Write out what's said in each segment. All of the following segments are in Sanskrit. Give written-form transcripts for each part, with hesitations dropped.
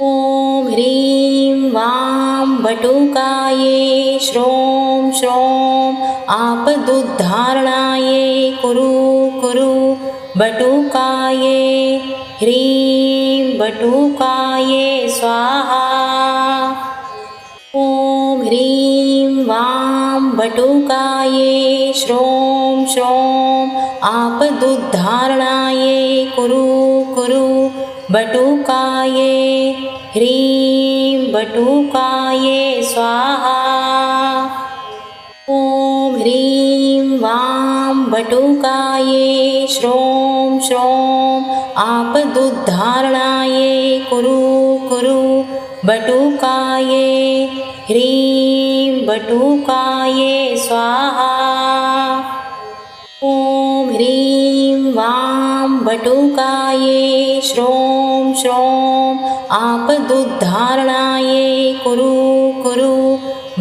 ॐ ह्रीं वां वटुकायै श्रों श्रों आपदुद्धारणायै कुरु कुरु वटुकायै ह्रीं वटुकायै स्वाहा। ॐ ह्रीं वां वटुकायै श्रों श्रों आपदुद्धारणायै कुरु कुरु वटुकायै ह्रीं वटुकायै स्वाहा। ॐ ह्रीं वां वटुकायै श्रों श्रों आपदुद्धारणायै कुरु कुरु वटुकायै ह्रीं वटुकायै स्वाहा। ॐ ह्रीं वां वटुकायै श्रों श्रों आपदुद्धारणायै कुरु कुरु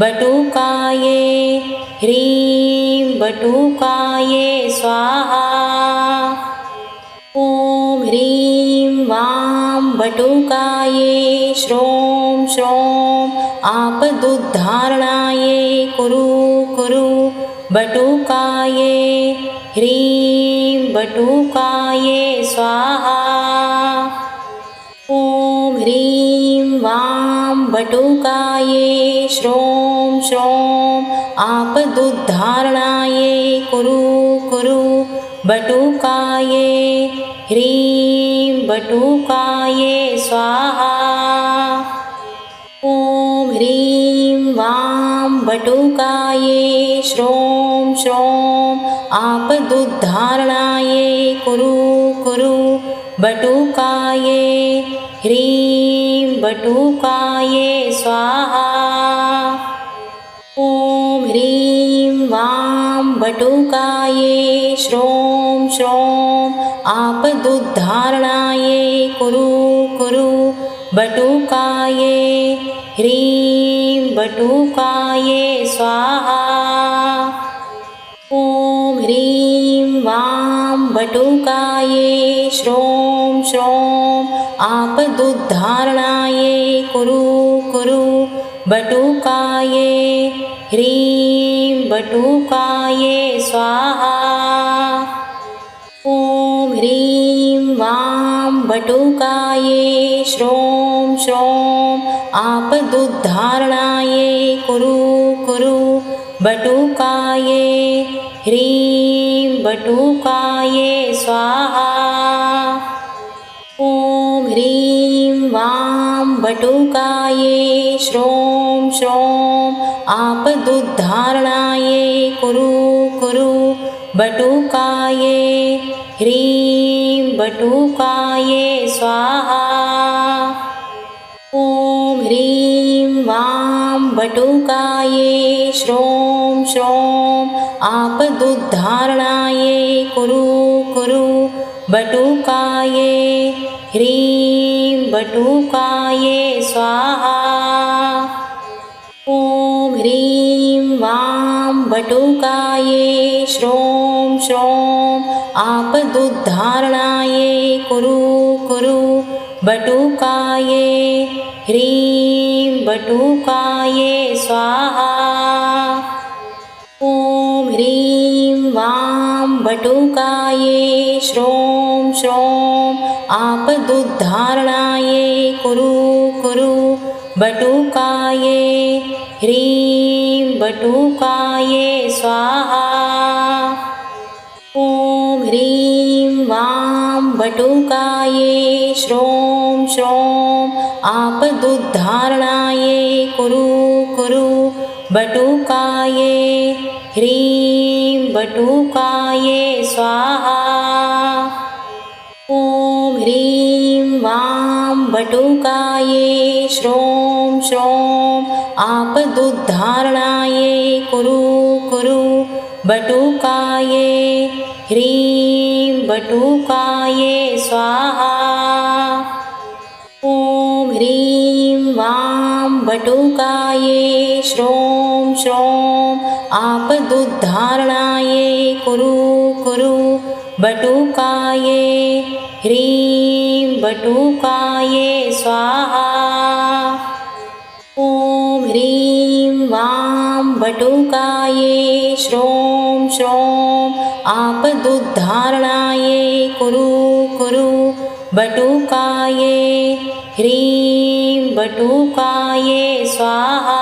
वटुकायै ह्रीं वटुकायै स्वाहा। ॐ ह्रीं वां वटुकायै श्रों श्रों आपदुद्धारणायै कुरु कुरु वटुकायै ह्रीं वटुकायै स्वाहा। ॐ ह्रीं वां वटुकायै श्रों श्रों आपदुद्धारणायै कुरु कुरु वटुकायै ह्रीं वटुकायै स्वाहा। ॐ ह्रीं वां वटुकायै श्रों श्रों आपदुद्धारणायै कुरु कुरु वटुकायै ह्रीं वटुकायै स्वाहा। ॐ ह्रीं वां वटुकायै श्रों श्रों आपदुद्धारणायै कुरु कुरु वटुकायै ह्रीं वटुकायै स्वाहा। ॐ ह्रीं वां वटुकायै श्रों श्रों आपदुद्धारणायै कुरु कुरु वटुकायै ह्रीं वटुकायै स्वाहा। ॐ ह्रीं वां वटुकायै श्रों श्रों आपदुद्धारणायै कुरु कुरु वटुकायै ह्रीं वटुकायै स्वाहा। ॐ ह्रीं वां वटुकायै श्रों श्रों आपदुद्धारणायै कुरु कुरु वटुकायै ह्रीं वटुकायै स्वाहा। ॐ ह्रीं वां वटुकायै श्रों श्रों आपदुद्धारणायै कुरु कुरु वटुकायै ह्रीं वटुकायै स्वाहा। ॐ ह्रीं वां वटुकायै श्रों श्रों आपदुद्धारणायै कुरु कुरु वटुकायै ह्रीं वटुकायै स्वाहा। ॐ ह्रीं वां वटुकायै श्रों श्रों आपदुद्धारणायै कुरु कुरु वटुकायै ह्रीं वटुकायै स्वाहा। ॐ ह्रीं वां वटुकायै श्रों श्रों आपदुद्धारणायै कुरु कुरु वटुकायै ह्रीं वटुकायै स्वाहा। ॐ ह्रीं वां वटुकायै श्रों श्रों आपदुद्धारणायै कुरु कुरु वटुकायै ह्रीं वटुकायै स्वाहा। ॐ ह्रीं वां वटुकायै श्रों श्रों आपदुद्धारणायै कुरु कुरु वटुकायै ह्रीं बटुकाये स्वाहा। ॐ ह्रीं वां बटुकाये श्रों श्रों आपदुद्धारणाये कुरु कुरु बटुकाये। ह्रीं बटुकाये स्वाहा।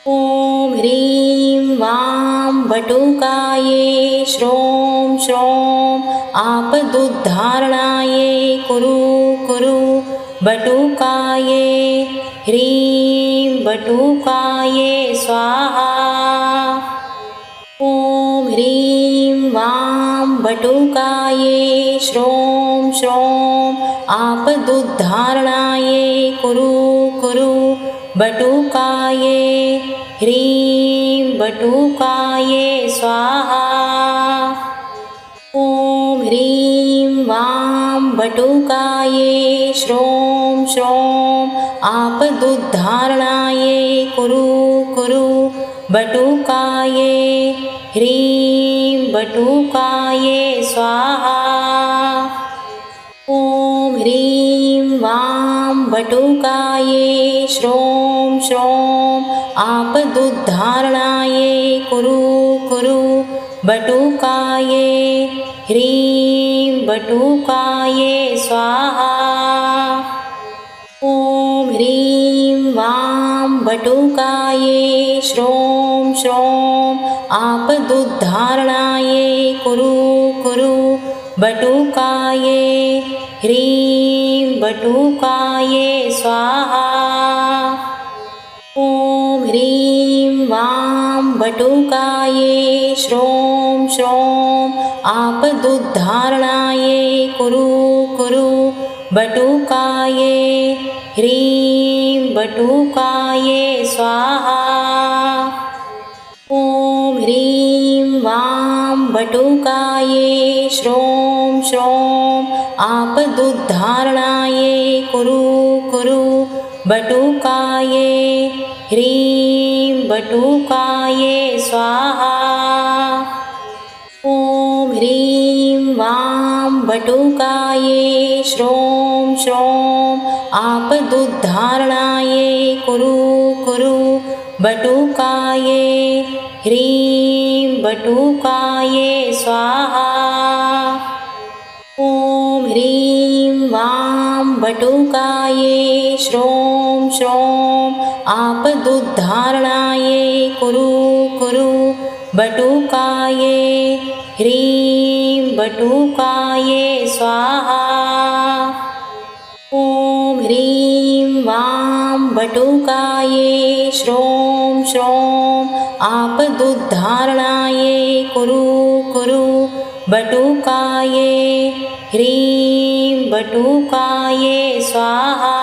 ॐ ह्रीं वां बटुकाये श्रों श्रों आपदुद्धारणाये कुरु कुरु बटुकाये। ह्रीं बटुकाये स्वाहा। ॐ ह्रीं वां बटुकाये श्रों श्रों आपदुद्धारणाये कुरु कुरु बटुकाये। ह्रीं बटुकाये स्वाहा। ॐ ह्रीं वां बटुकाये श्रों श्रों आपदुद्धारणाये कुरु कुरु बटुकाये। ह्रीं बटुकाये स्वाहा। ॐ ह्रीं वां बटुकाये श्रों श्रों आपदुद्धारणाये कुरु कुरु बटुकाये। ह्रीं बटुकाये स्वाहा। ॐ ह्रीं वां बटुकाये श्रों श्रों आपदुद्धारणाये कुरु कुरु बटुकाये। ह्रीं बटुकाये स्वाहा। ॐ ह्रीं वां बटुकाये श्रों श्रों आपदुद्धारणाये कुरु कुरु बटुकाये। ह्रीं बटुकाये स्वाहा। ॐ ह्रीं वां बटुकाये श्रों श्रों आपदुद्धारणाये कुरु कुरु बटुकाये। ह्रीं बटुकाये स्वाहा। ॐ ह्रीं वां बटुकाये श्रों श्रों आपदुद्धारणाये कुरु कुरु बटुकाये। ह्रीं बटुकाये स्वाहा। ॐ ह्रीं वां बटुकाये श्रों श्रों आपदुद्धारणाये कुरु कुरु बटुकाये। ह्रीं बटुकाये स्वाहा। ॐ ह्रीं वां बटुकाये श्रों श्रों आपदुद्धारणाये कुरु कुरु बटुकाये। ह्रीं बटुकाये स्वाहा।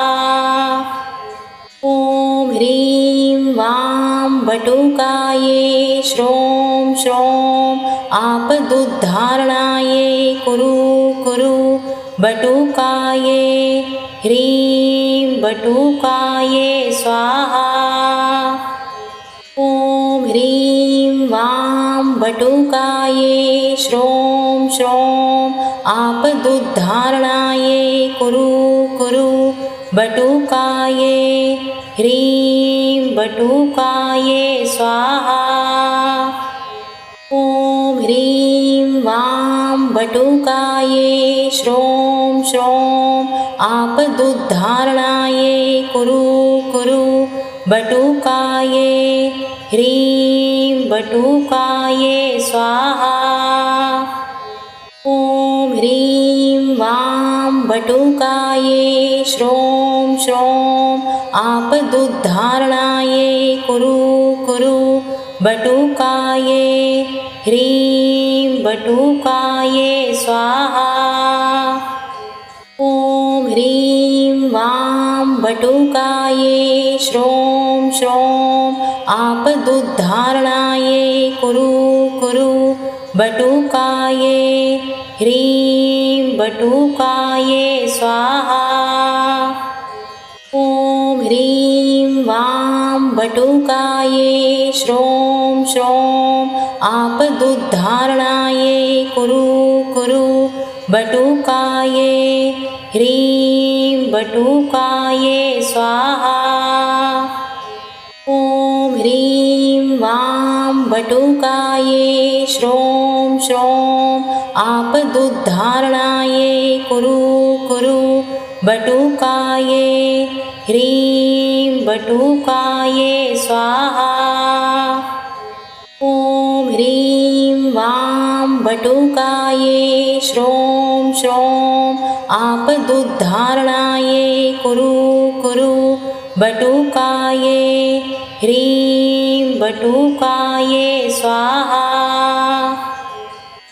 ॐ ह्रीं वां बटुकाये श्रों श्रों आपदुद्धारणाये कुरु कुरु बटुकाये। ह्रीं बटुकाये स्वाहा। ॐ ह्रीं वां बटुकाये श्रों श्रों आपदुद्धारणाये कुरु कुरु बटुकाये। ह्रीं बटुकाये स्वाहा। ॐ ह्रीं वां बटुकाये श्रों श्रों आपदुद्धारणाये कुरु कुरु बटुकाये। ह्रीं बटुकाये स्वाहा। ॐ ह्रीं वां बटुकाये श्रों श्रों आपदुद्धारणाये कुरु कुरु बटुकाये। ह्रीं बटुकाये स्वाहा। ॐ ह्रीं वां बटुकाये श्रों श्रों आपदुद्धारणाये कुरु कुरु बटुकाये। ह्रीं बटुकाये स्वाहा। ॐ ह्रीं वां बटुकाये श्रों श्रों आपदुद्धारणाये कुरु कुरु बटुकाये ह्रीं बटुकाये स्वाहा। ॐ ह्रीं वां बटुकाये श्रों श्रों आपदुद्धारणाये कुरु कुरु बटुकाये ह्रीं बटुकाये स्वाहा। ॐ ह्रीं वां बटुकाये श्रों श्रों आपदुद्धारणाये कुरु कुरु बटुकाये ह्रीं बटुकाये स्वाहा।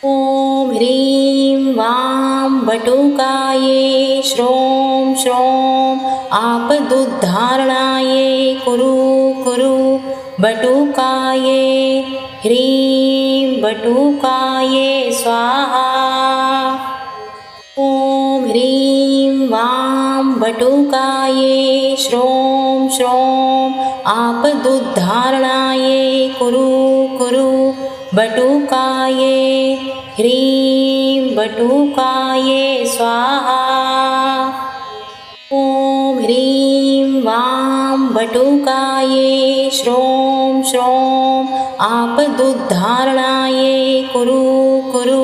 ॐ ह्रीं वां बटुकाये श्रों श्रों आपदुद्धारणाये कुरु कुरु बटुकाये ह्रीं बटुकाये स्वाहा। ॐ ह्रीं वां बटुकाये श्रों श्रों आपदुद्धारणाये कुरु कुरु बटुकाये ह्रीं बटुकाये स्वाहा। ॐ ह्रीं वां बटुकाये श्रों श्रों आपदुद्धारणाये कुरु कुरु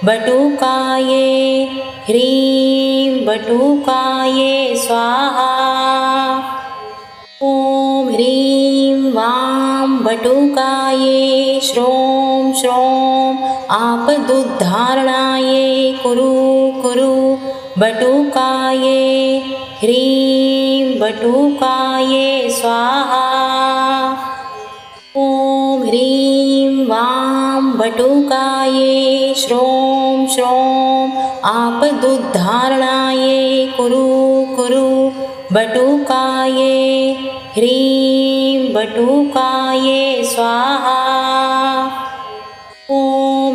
बटुकाये ह्रीं बटुकाये स्वाहा। ॐ ह्रीं वां बटुकाये श्रों श्रों आपदुद्धारणाये कुरु कुरु बटुकाये ह्रीं बटुकाये स्वाहा। ॐ ह्रीं वां बटुकाये श्रों श्रों आपदुद्धारणाये कुरु कुरु बटुकाये ह्रीं बटुकाये स्वाहा। ॐ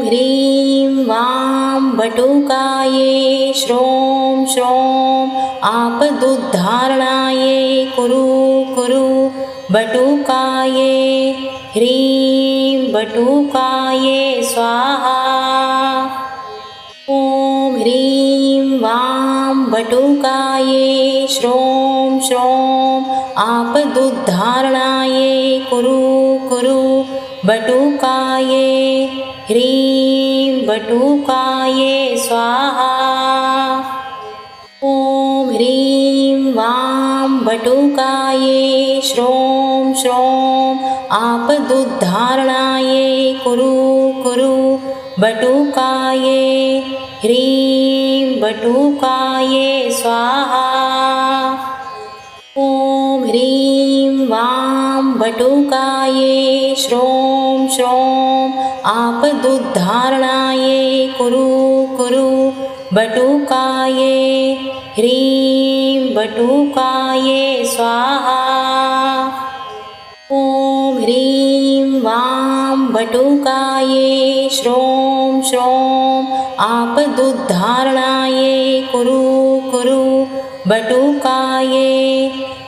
ह्रीं वां बटुकाये श्रों श्रों आपदुद्धारणाये कुरु कुरु बटुकाये ह्रीं बटुकाये स्वाहा। ॐ ह्रीं वां बटुकाये श्रों श्रों आपदुद्धारणाये कुरु कुरु बटुकाये ह्रीं बटुकाये स्वाहा। ॐ ह्रीं वां बटुकाये श्रों श्रों आपदुद्धारणाये कुरु कुरु बटुकाये ह्रीं बटुकाये स्वाहा। ॐ ह्रीं वां बटुकाये श्रों श्रों आपदुद्धारणाये कुरु कुरु बटुकाये ह्रीं बटुकाये स्वाहा। ॐ ह्रीं वां बटुकाये श्रों श्रों आपदुद्धारणाये कुरु कुरु बटुकाये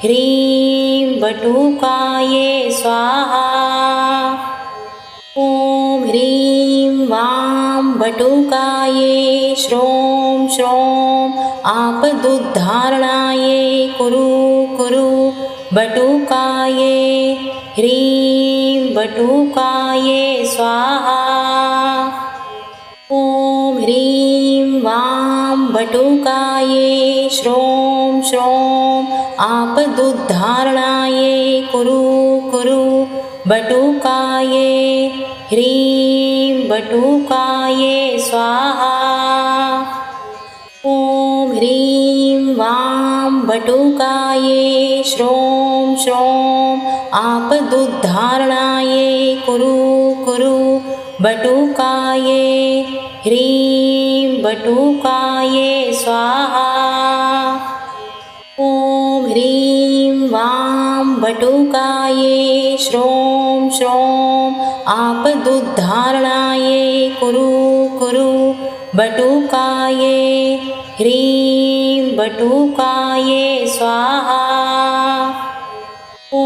ह्रीं बटुकाये स्वाहा। ॐ ह्रीं वां बटुकाये श्रों श्रों आपदुद्धारणाये कुरु कुरु बटुकाये ह्रीं बटुकाये स्वाहा। ॐ ह्रीं वां बटुकाये श्रों श्रों आपदुद्धारणाये कुरु कुरु बटुकाये ह्रीं बटुकाये स्वाहा। ॐ ह्रीं वां बटुकाये श्रों श्रों आपदुद्धारणाये कुरु कुरु बटुकाये ह्रीं बटुकाये स्वाहा। ॐ ह्रीं वां बटुकाये श्रों श्रों आपदुद्धारणाये कुरु कुरु बटुकाये ह्रीं बटुकाये स्वाहा। ॐ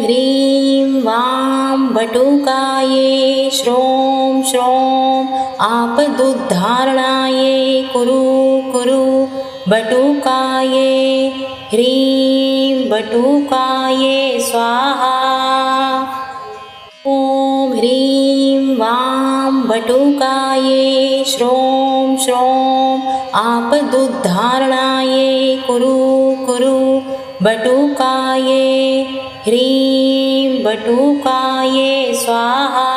ह्रीं वां बटुकाये श्रों श्रों आपदुद्धारणाये कुरु कुरु बटुकाये ह्रीं बटुकाये स्वाहा ॐ ह्रीं वां बटुकाये श्रों श्रों आपदुद्धारणाये कुरु कुरु बटुकाये ह्रीं बटुकाये स्वाहा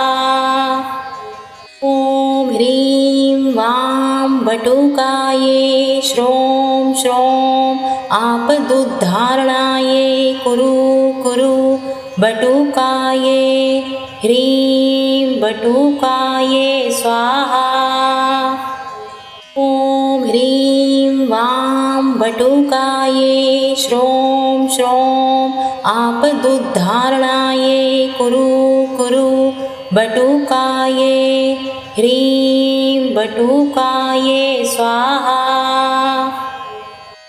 ॐ ह्रीं वां बटुकाये श्रों श्रों आपदुद्धारणाये कुरु कुरु बटुकाये ह्रीं बटुकाये स्वाहा ॐ ह्रीं वां बटुकाये श्रों श्रों आपदुद्धारणाये कुरु कुरु बटुकाये ह्रीं बटुकाये स्वाहा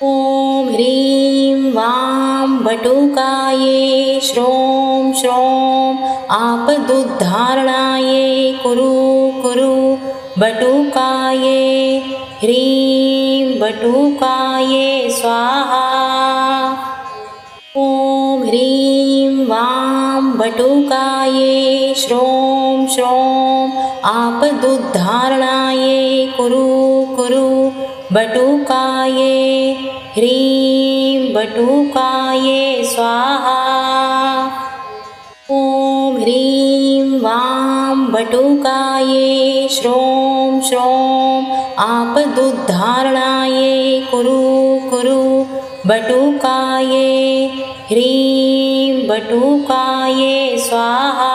ॐ ह्रीं वां बटुकाये श्रों श्रों आपदुद्धारणाये कुरु कुरु बटुकाये ह्रीं बटुकाये स्वाहा ॐ ह्रीं वां बटुकाये श्रों श्रों आपदुद्धारणाये कुरु कुरु बटुकाये ह्रीं बटुकाये स्वाहा ॐ ह्रीं वां बटुकाये श्रों श्रों आपदुद्धारणाये कुरु कुरु बटुकाये ह्रीं बटुकाये स्वाहा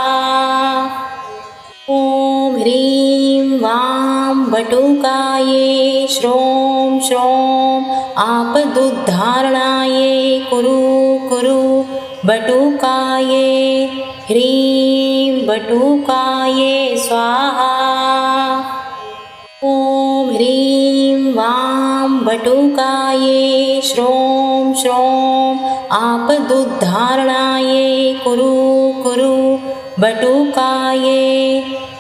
ॐ ह्रीं वां बटुकाये श्रों श्रों आपदुद्धारणाये कुरु कुरु बटुकाये ह्रीं बटुकाये स्वाहा ॐ ह्रीं वां बटुकाये श्रों श्रों आपदुद्धारणाये कुरु कुरु बटुकाये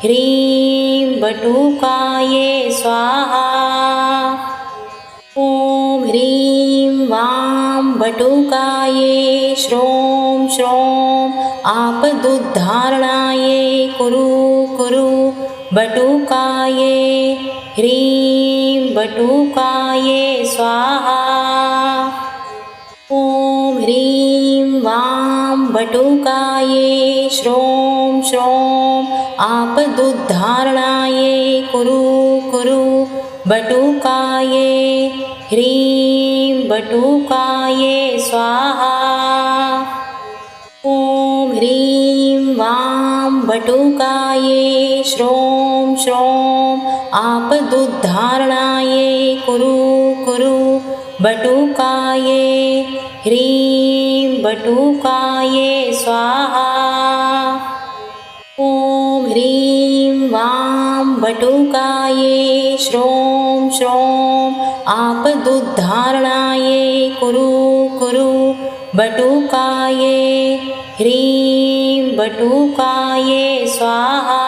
ह्रीं बटुकाये स्वाहा ॐ ह्रीं वां बटुकाये श्रों श्रों आपदुद्धारणाये कुरु कुरु बटुकाये ह्रीं बटुकाये स्वाहा ॐ ह्रीं वां बटुकाये श्रों श्रों आपदुद्धारणाये कुरु कुरु बटुकाये ह्रीं बटुकाये स्वाहा ॐ ह्रीं वां बटुकाये श्रों श्रों आपदुद्धारणाये कुरु कुरु बटुकाये ह्रीं बटुकाये स्वाहा ॐ ह्रीं वां बटुकाये श्रों श्रों आपदुद्धारणाये कुरु कुरु बटुकाये ह्रीं बटुकाये स्वाहा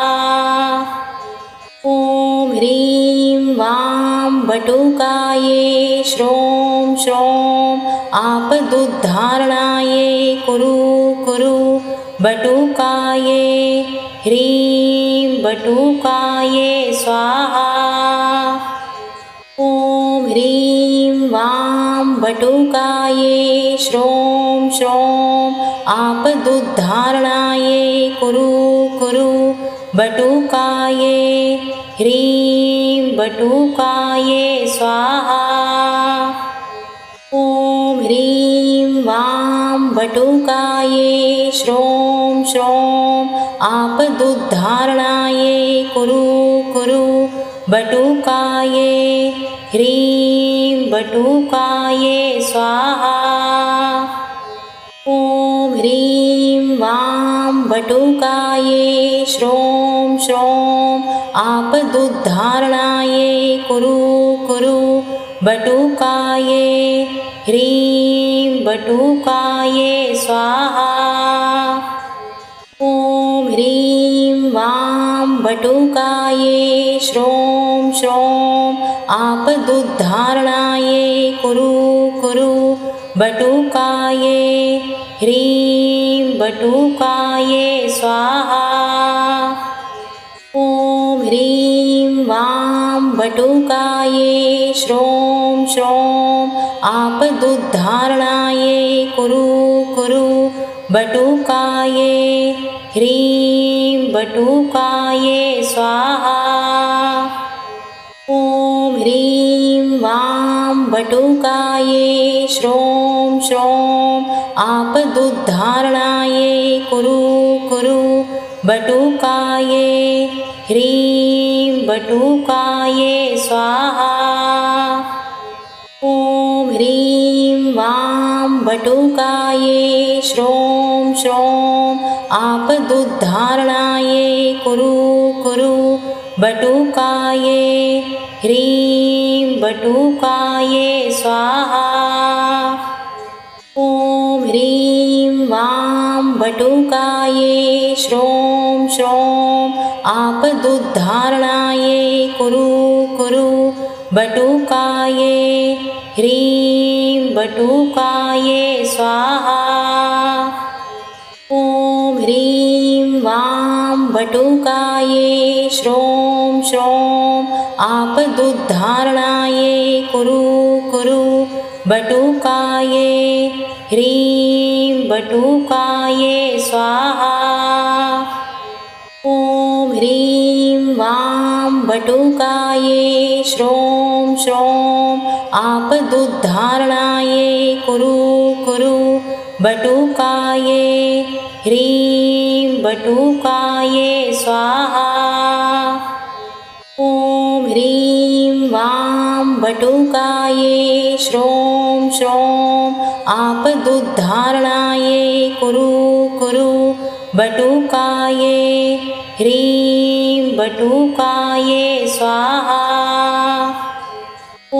ॐ ह्रीं वां बटुकाये श्रों श्रों आपदुद्धारणाये कुरु कुरु बटुकाये ह्रीं बटुकाये स्वाहा ॐ ह्रीं वां बटुकाये श्रों श्रों आपदुद्धारणाये कुरु कुरु बटुकाये ह्रीं बटुकाये स्वाहा ॐ ह्रीं वां बटुकाये श्रों श्रों आपदुद्धारणाये कुरु कुरु बटुकाये ह्रीं बटुकाये स्वाहा ॐ ह्रीं वां बटुकाये श्रों श्रों आपदुद्धारणाये कुरु कुरु बटुकाये ह्रीं बटुकाये स्वाहा ॐ ह्रीं श्रों श्रों आपदुद्धारणाये कुरु कुरु बटुकाये ह्रीं बटुकाये स्वाहा। ॐ ह्रीं वां बटुकाये श्रों श्रों आपदुद्धारणाये कुरु कुरु बटुकाये ह्रीं बटुकाये स्वाहा। ॐ ह्रीं वां बटुकाये श्रों श्रों आपदुद्धारणाये कुरु कुरु बटुकाये ह्रीं बटुकाये स्वाहा। ॐ ह्रीं वां बटुकाये श्रों श्रों आपदुद्धारणाये कुरु कुरु बटुकाये ह्रीं बटुकाये स्वाहा। ॐ ह्रीं वां बटुकाये श्रों श्रों आपदुद्धारणाये कुरु कुरु बटुकाये ह्रीं बटुकाये स्वाहा। ॐ ह्रीं वां बटुकाये श्रों श्रों आपदुद्धारणाये कुरु कुरु बटुकाये ह्रीं बटुकाये स्वाहा। ॐ ह्रीं वां बटुकाये श्रों श्रों आपदुद्धारणाये कुरु कुरु बटुकाये ह्रीं बटुकाये स्वाहा। ॐ ह्रीं वां बटुकाये श्रों श्रों आपदुद्धारणाये कुरु कुरु बटुकाये ह्रीं बटुकाये स्वाहा। ॐ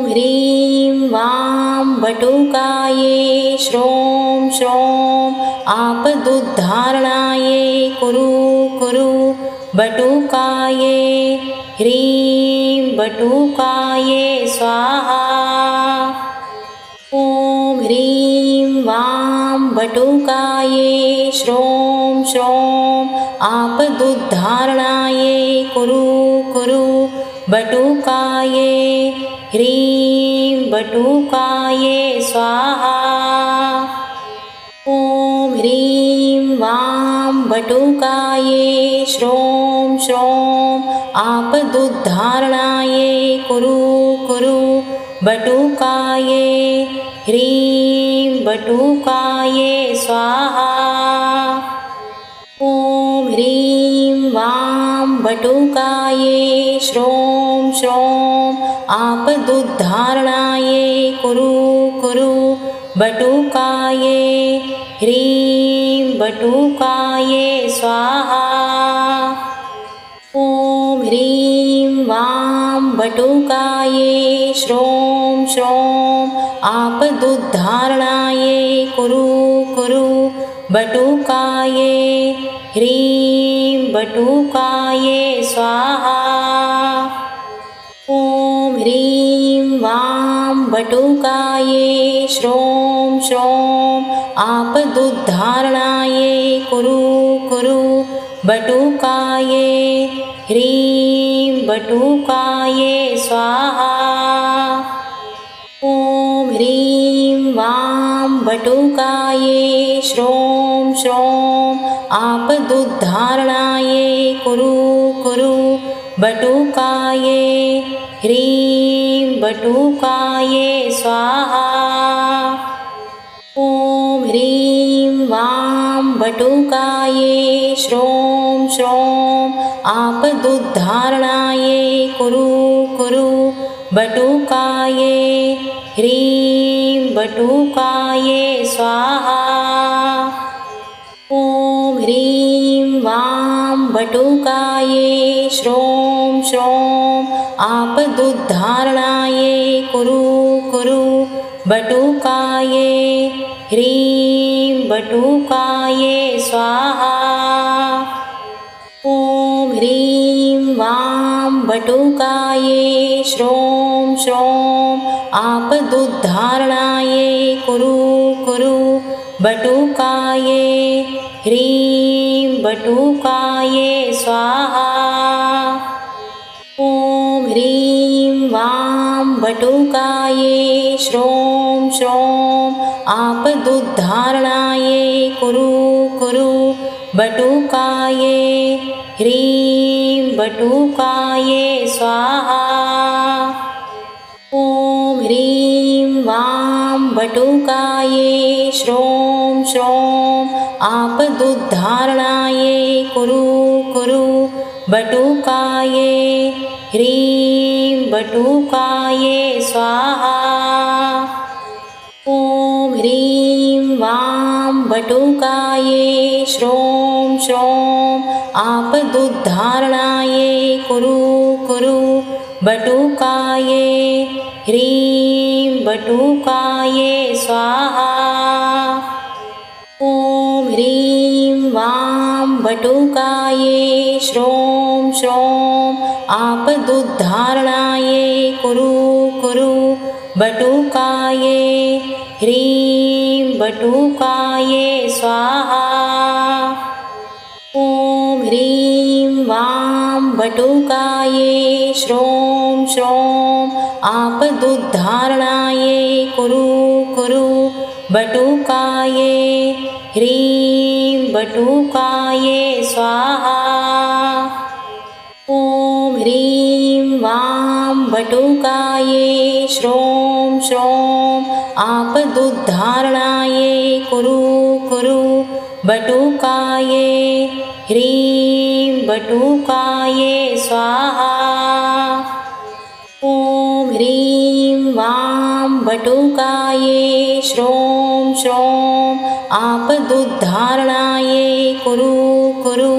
ह्रीं वां बटुकाये श्रों श्रों आपदुद्धारणाये कुरु कुरु बटुकाये ह्रीं बटुकाये स्वाहा। ॐ ह्रीं वां बटुकाये श्रों श्रों आपदुद्धारणाये कुरु कुरु बटुकाये ह्रीं बटुकाये स्वाहा। ॐ ह्रीं वां बटुकाये श्रों श्रों आपदुद्धारणाये कुरु कुरु बटुकाये ह्रीं बटुकाये स्वाहा। ॐ ह्रीं वां बटुकाये श्रों श्रों आपदुद्धारणाये कुरु कुरु बटुकाये ह्रीं बटुकाये स्वाहा। ॐ ह्रीं वां बटुकाये श्रों श्रों आपदुद्धारणाये कुरु कुरु बटुकाये ह्रीं बटुकाये स्वाहा। ॐ ह्रीं वां बटुकाये श्रों श्रों आपदुद्धारणाये कुरु कुरु बटुकाये ह्रीं बटुकाये स्वाहा। ॐ ह्रीं वां बटुकाये श्रों श्रों आपदुद्धारणाये कुरु कुरु बटुकाये ह्रीं बटुकाये स्वाहा। ॐ ह्रीं वां बटुकाये श्रों श्रों आपदुद्धारणाये कुरु कुरु बटुकाये ह्रीं बटुकाये स्वाहा। ॐ ह्रीं वां बटुकाये श्रों श्रों आपदुद्धारणाये कुरु कुरु बटुकाये ह्रीं बटुकाये स्वाहा। ॐ ह्रीं वां बटुकाये श्रों श्रों आपदुद्धारणाये कुरु कुरु बटुकाये ह्रीं बटुकाये स्वाहा ॐ ह्रीं वां बटुकाये श्रों श्रों आपदुद्धारणाये कुरु कुरु बटुकाये ह्रीं बटुकाये स्वाहा ॐ ह्रीं वां बटुकाये श्रों श्रों आपदुद्धारणाये कुरु कुरु बटुकाये ह्रीं बटुकाये स्वाहा ॐ ह्रीं वां बटुकाये श्रों श्रों आपदुद्धारणाये कुरु कुरु बटुकाये ह्रीं बटुकाये स्वाहा ॐ ह्रीं वां बटुकाये श्रों श्रों आपदुद्धारणाये कुरु कुरु बटुकाये ह्रीं बटुकाये स्वाहा ॐ ह्रीं वां बटुकाये श्रों श्रों आपदुद्धारणाये कुरु कुरु बटुकाये ह्रीं बटुकाये स्वाहा ॐ ह्रीं वां बटुकाये श्रों श्रों आपदुद्धारणाये कुरु कुरु बटुकाये ह्रीं बटुकाये स्वाहा ॐ ह्रीं वां बटुकाये श्रों श्रों आपदुद्धारणाये कुरु कुरु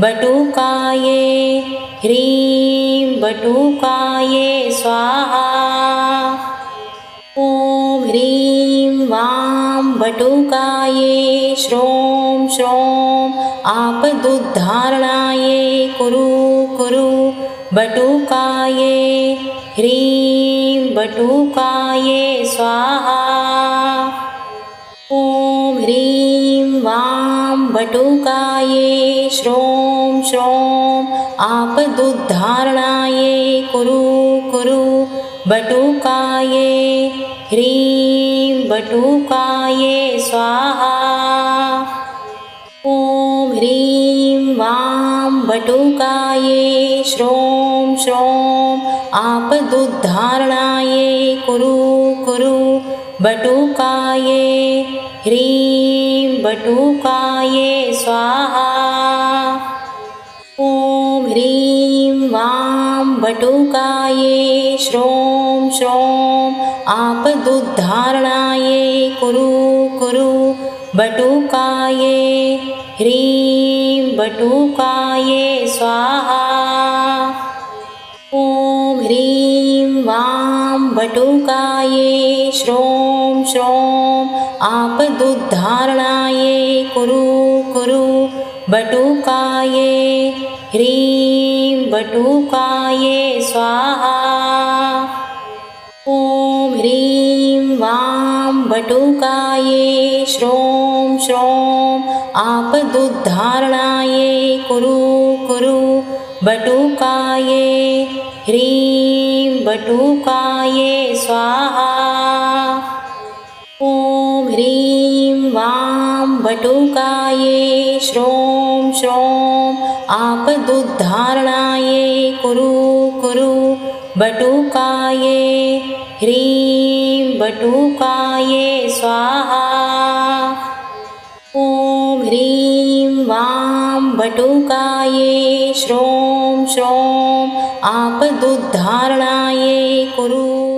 बटुकाये ह्रीं बटुकाये स्वाहा ॐ ह्रीं वां बटुकाये श्रों श्रों आपदुद्धारणाये कुरु कुरु बटुकाये ह्रीं बटुकाये स्वाहा ॐ ह्रीं वां बटुकाये श्रों श्रों आपदुद्धारणाये कुरु कुरु बटुकाये ह्रीं बटुकाये स्वाहा ॐ ह्रीं वां बटुकाये श्रों श्रों आपदुद्धारणाये कुरु कुरु बटुकाये ह्रीं बटुकाये स्वाहा ॐ ह्रीं वां बटुकाये श्रों श्रों आपदुद्धारणाये कुरु कुरु बटुकाये ह्रीं बटुकाये स्वाहा ॐ ह्रीं वां बटुकाये श्रों श्रों आपदुद्धारणाये कुरु कुरु बटुकाये ह्रीं बटुकाये स्वाहा ॐ ह्रीं वां बटुकाये श्रों श्रों आपदुद्धारणाये कुरु कुरु बटुकाये ह्रीं बटुकाये स्वाहा ॐ ह्रीं वां बटुकाये श्रों श्रों आपदुद्धारणाये कुरु कुरु बटुकाये ह्रीं बटुकाये स्वाहा ॐ ह्रीं वां बटुकाये श्रों श्रों आपदुद्धारणाये कुरु